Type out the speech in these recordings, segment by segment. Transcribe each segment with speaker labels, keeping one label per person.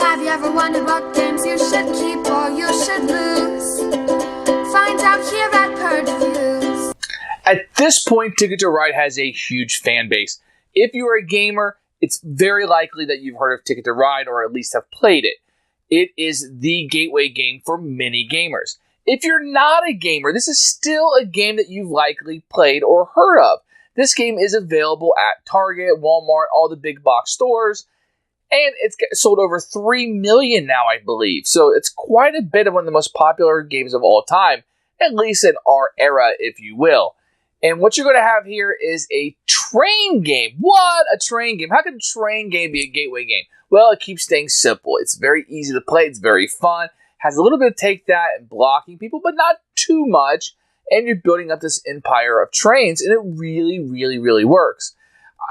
Speaker 1: Have you ever wondered what games you should keep or you should lose? Find out here at Purge Reviews.
Speaker 2: At this point, Ticket to Ride has a huge fan base. If you're a gamer, it's very likely that you've heard of Ticket to Ride or at least have played it. It is the gateway game for many gamers. If you're not a gamer, this is still a game that you've likely played or heard of. This game is available at Target, Walmart, all the big box stores, and it's sold over 3 million now, I believe. So it's quite a bit of one of the most popular games of all time, at least in our era, if you will. And what you're going to have here is a train game. What? A train game. How can a train game be a gateway game? Well, it keeps things simple. It's very easy to play. It's very fun. Has a little bit of take that and blocking people, but not too much. And you're building up this empire of trains, and it really, really, really works.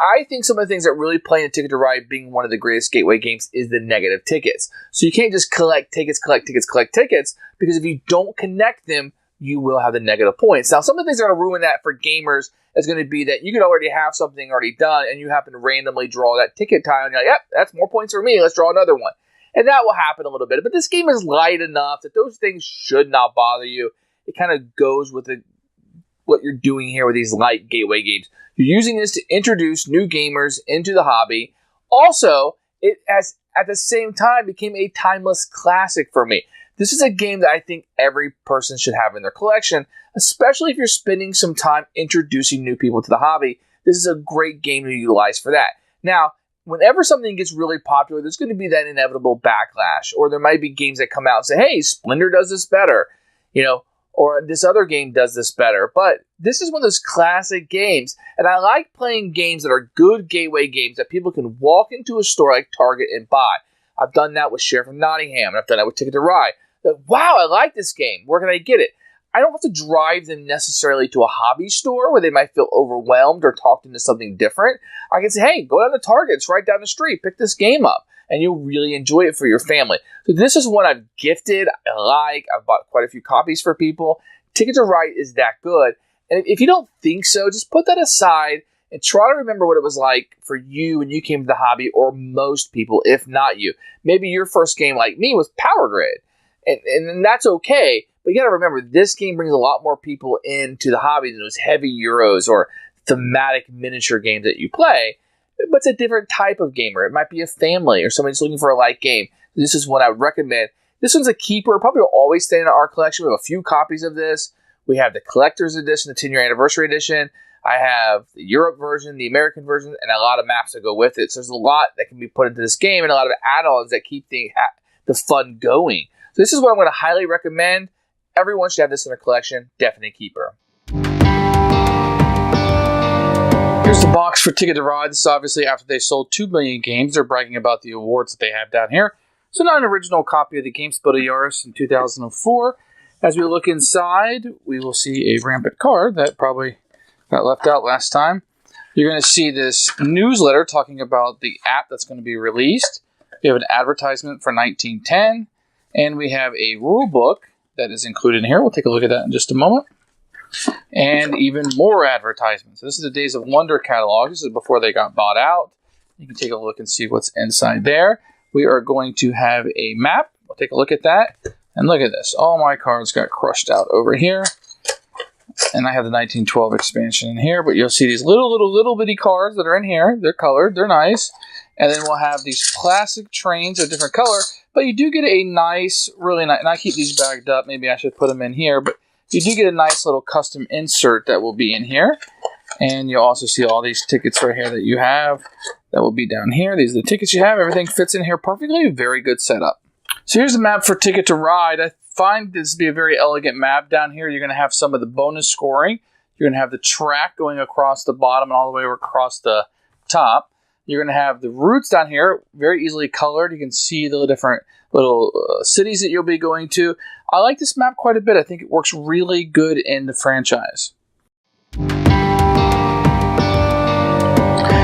Speaker 2: I think some of the things that really play in Ticket to Ride being one of the greatest gateway games is the negative tickets. So you can't just collect tickets, because if you don't connect them, you will have the negative points. Now, some of the things that are going to ruin that for gamers is going to be that you could already have something already done, and you happen to randomly draw that ticket tile, and you're like, yep, that's more points for me. Let's draw another one. And that will happen a little bit. But this game is light enough that those things should not bother you. It kind of goes with what you're doing here with these light gateway games. You're using this to introduce new gamers into the hobby. Also, it has, at the same time, became a timeless classic for me. This is a game that I think every person should have in their collection, especially if you're spending some time introducing new people to the hobby. This is a great game to utilize for that. Now, whenever something gets really popular, there's going to be that inevitable backlash, or there might be games that come out and say, hey, Splendor does this better, or this other game does this better. But this is one of those classic games, and I like playing games that are good gateway games that people can walk into a store like Target and buy. I've done that with Sheriff of Nottingham, and I've done that with Ticket to Ride. Like, wow, I like this game. Where can I get it? I don't have to drive them necessarily to a hobby store where they might feel overwhelmed or talked into something different. I can say, hey, go down to Target. It's right down the street. Pick this game up, and you'll really enjoy it for your family. So this is one I've gifted. I like. I've bought quite a few copies for people. Ticket to Ride is that good. And if you don't think so, just put that aside and try to remember what it was like for you when you came to the hobby, or most people, if not you. Maybe your first game, like me, was Power Grid. And that's okay, but you got to remember, this game brings a lot more people into the hobby than those heavy Euros or thematic miniature games that you play. But it's a different type of gamer. It might be a family or somebody just looking for a light game. This is one I would recommend. This one's a keeper. Probably will always stay in our collection. We have a few copies of this. We have the collector's edition, the 10-year anniversary edition. I have the Europe version, the American version, and a lot of maps that go with it. So there's a lot that can be put into this game and a lot of add-ons that keep the fun going. So this is what I'm going to highly recommend. Everyone should have this in their collection. Definite keeper. Here's the box for Ticket to Ride. This is obviously after they sold 2 million games. They're bragging about the awards that they have down here. So not an original copy of the game Spiel des Jahres in 2004. As we look inside, we will see a rampant card that probably got left out last time. You're going to see this newsletter talking about the app that's going to be released. We have an advertisement for 1910. And we have a rule book that is included in here. We'll take a look at that in just a moment. And even more advertisements. This is the Days of Wonder catalog. This is before they got bought out. You can take a look and see what's inside there. We are going to have a map. We'll take a look at that. And look at this. All my cards got crushed out over here. And I have the 1912 expansion in here. But you'll see these little bitty cards that are in here. They're colored. They're nice. And then we'll have these plastic trains of different color. But you do get a nice, really nice, and I keep these bagged up. Maybe I should put them in here. But you do get a nice little custom insert that will be in here. And you'll also see all these tickets right here that you have. That will be down here. These are the tickets you have. Everything fits in here perfectly. Very good setup. So here's the map for Ticket to Ride. I find this to be a very elegant map down here. You're going to have some of the bonus scoring. You're going to have the track going across the bottom and all the way across the top. You're going to have the routes down here, very easily colored. You can see the different little cities that you'll be going to. I like this map quite a bit. I think it works really good in the franchise.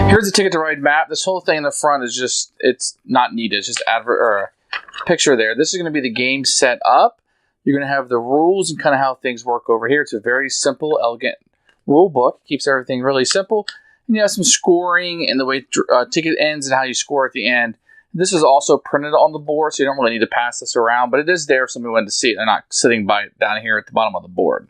Speaker 2: Here's the Ticket to Ride map. This whole thing in the front is just, it's not needed. It's just a picture there. This is going to be the game set up. You're going to have the rules and kind of how things work over here. It's a very simple, elegant rule book. Keeps everything really simple. And you have some scoring and the way ticket ends and how you score at the end. This is also printed on the board, so you don't really need to pass this around, but it is there if somebody wanted to see it. They're not sitting down here at the bottom of the board.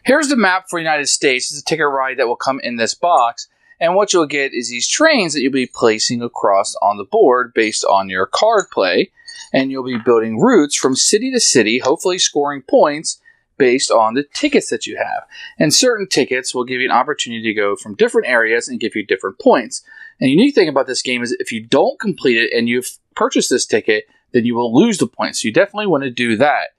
Speaker 2: Here's the map for the United States. It's a ticket ride that will come in this box. And what you'll get is these trains that you'll be placing across on the board based on your card play. And you'll be building routes from city to city, hopefully scoring points based on the tickets that you have. And certain tickets will give you an opportunity to go from different areas and give you different points. And the unique thing about this game is if you don't complete it and you've purchased this ticket, then you will lose the points. So you definitely want to do that.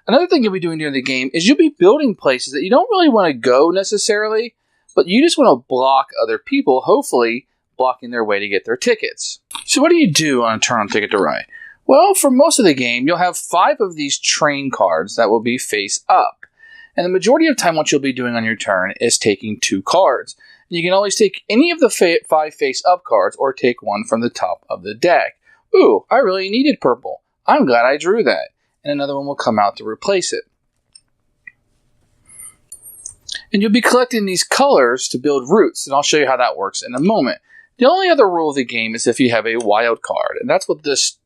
Speaker 2: Another thing you'll be doing during the game is you'll be building places that you don't really want to go necessarily, but you just want to block other people, hopefully blocking their way to get their tickets. So what do you do on a turn on Ticket to Ride? Well, for most of the game, you'll have 5 of these train cards that will be face up. And the majority of time what you'll be doing on your turn is taking 2 cards. You can always take any of the 5 face up cards or take one from the top of the deck. Ooh, I really needed purple. I'm glad I drew that. And another one will come out to replace it. And you'll be collecting these colors to build routes, and I'll show you how that works in a moment. The only other rule of the game is if you have a wild card, and that's what this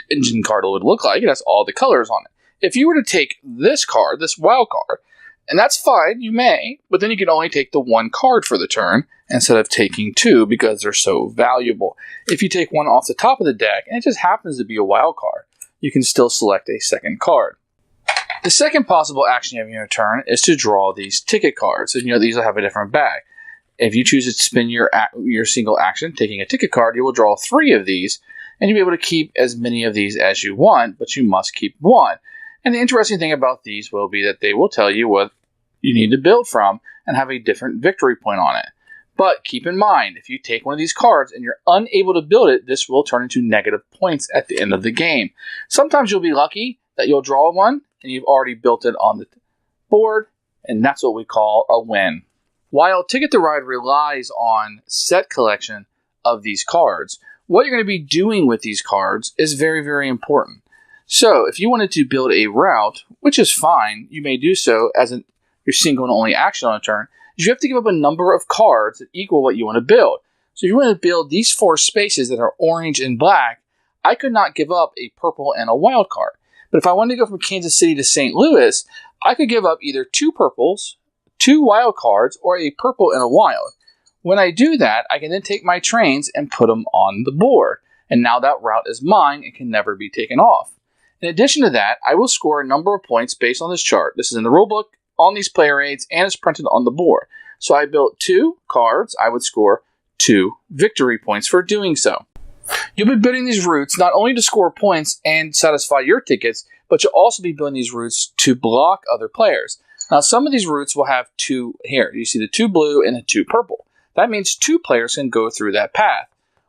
Speaker 2: engine card would look like. It has all the colors on it. If you were to take this card, this wild card, and that's fine, you may, but then you can only take the 1 card for the turn instead of taking 2 because they're so valuable. If you take one off the top of the deck, and it just happens to be a wild card, you can still select a second card. The second possible action you have in your turn is to draw these ticket cards, and these will have a different bag. If you choose to spin your single action, taking a ticket card, you will draw 3 of these, and you'll be able to keep as many of these as you want, but you must keep 1. And the interesting thing about these will be that they will tell you what you need to build from and have a different victory point on it. But keep in mind, if you take one of these cards and you're unable to build it, this will turn into negative points at the end of the game. Sometimes you'll be lucky that you'll draw one and you've already built it on the board, and that's what we call a win. While Ticket to Ride relies on set collection of these cards, what you're going to be doing with these cards is very, very important. So if you wanted to build a route, which is fine, you may do so as your single and only action on a turn, is you have to give up a number of cards that equal what you want to build. So if you want to build these 4 spaces that are orange and black, I could not give up a purple and a wild card. But if I wanted to go from Kansas City to St. Louis, I could give up either 2 purples, 2 wild cards, or a purple and a wild. When I do that, I can then take my trains and put them on the board. And now that route is mine and can never be taken off. In addition to that, I will score a number of points based on this chart. This is in the rulebook, on these player aids, and it's printed on the board. So I built 2 cards. I would score 2 victory points for doing so. You'll be building these routes not only to score points and satisfy your tickets, but you'll also be building these routes to block other players. Now, some of these routes will have 2 here. You see the 2 blue and the 2 purple. That means 2 players can go through that path,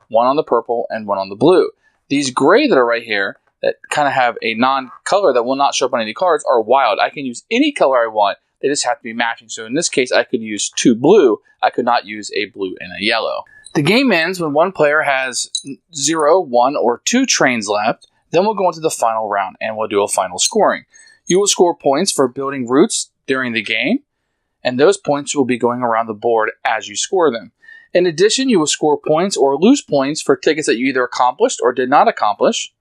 Speaker 2: 1 on the purple and 1 on the blue. These gray that are right here that kind of have a non-color that will not show up on any cards are wild. I can use any color I want. They just have to be matching. So in this case, I could use 2 blue. I could not use a blue and a yellow. The game ends when one player has 0, 1, or 2 trains left. Then we'll go into the final round and we'll do a final scoring. You will score points for building routes during the game, and those points will be going around the board as you score them. In addition, you will score points or lose points for tickets that you either accomplished or did not accomplish.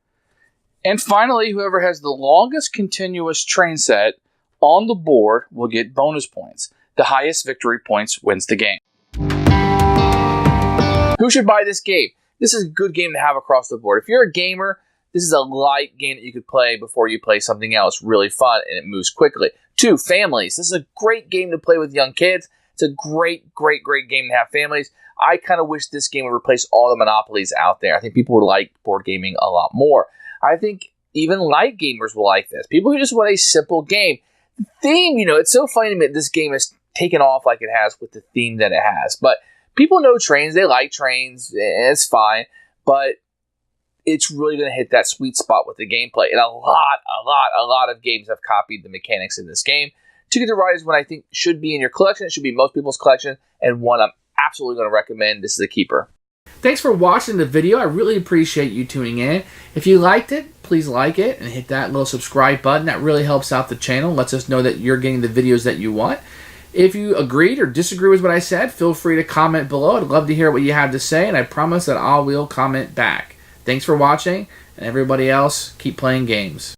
Speaker 2: And finally, whoever has the longest continuous train set on the board will get bonus points. The highest victory points wins the game. Who should buy this game? This is a good game to have across the board. If you're a gamer, this is a light game that you could play before you play something else really fun and it moves quickly. 2, families. This is a great game to play with young kids. It's a great, great, great game to have families. I kind of wish this game would replace all the monopolies out there. I think people would like board gaming a lot more. I think even light gamers will like this. People who just want a simple game. The theme, it's so funny to me that this game has taken off like it has with the theme that it has. But people know trains. They like trains. It's fine. But it's really going to hit that sweet spot with the gameplay. And a lot of games have copied the mechanics in this game. Ticket to Ride is one I think should be in your collection. It should be most people's collection, and one I'm absolutely going to recommend. This is a keeper. Thanks for watching the video. I really appreciate you tuning in. If you liked it, please like it and hit that little subscribe button. That really helps out the channel, lets us know that you're getting the videos that you want. If you agreed or disagree with what I said, feel free to comment below. I'd love to hear what you have to say, and I promise that I will comment back. Thanks for watching, and everybody else, keep playing games.